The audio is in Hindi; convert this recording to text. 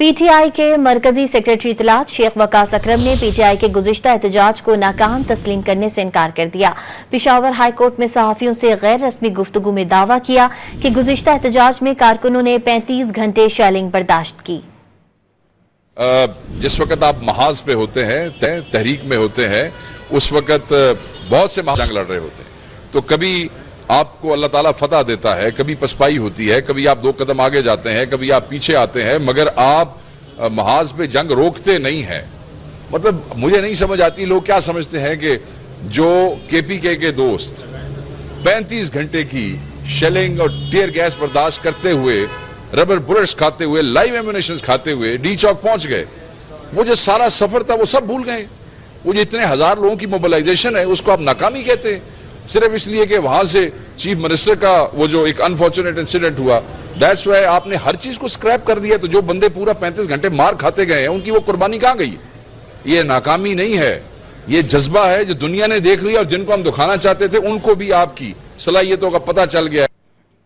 पीटीआई के मरकजी सेक्रेटरी इत्तलात शेख वकास अकरम ने पीटीआई के गुज़िश्ता एहतजाज को नाकाम तस्लीम करने से इनकार कर दिया। पेशावर हाई कोर्ट में सहाफ़ियों से गैर रस्मी गुफ्तगू में दावा किया कि गुज़िश्ता एहतजाज में कारकुनों ने 35 घंटे शेलिंग बर्दाश्त की। जिस वक्त आप महाज पे होते हैं, तहरीक में होते हैं, उस वक्त बहुत से जंग लड़ रहे होते हैं, तो कभी आपको अल्लाह ताला फतह देता है, कभी पसपाई होती है, कभी आप 2 कदम आगे जाते हैं, कभी आप पीछे आते हैं, मगर आप महाज पे जंग रोकते नहीं हैं। मतलब मुझे नहीं समझ आती लोग क्या समझते हैं कि जो केपीके के दोस्त 35 घंटे की शेलिंग और टीयर गैस बर्दाश्त करते हुए, रबर बुलेट्स खाते हुए, लाइव एम्यूनेशन खाते हुए डी चौक पहुंच गए, वो जो सारा सफर था वो सब भूल गए। वो जो इतने हजार लोगों की मोबिलाइजेशन है उसको आप नाकामी कहते हैं सिर्फ इसलिए कि वहां से चीफ मिनिस्टर का वो जो एक अनफॉर्चुनेट इंसिडेंट हुआ, दैट्स व्हाई आपने हर चीज को स्क्रैप कर दिया। तो जो बंदे पूरा 35 घंटे मार खाते गए हैं उनकी वो कुर्बानी कहां गई? ये नाकामी नहीं है, ये जज्बा है जो दुनिया ने देख लिया और जिनको हम दिखाना चाहते थे उनको भी आपकी सलाहियतों का पता चल गया।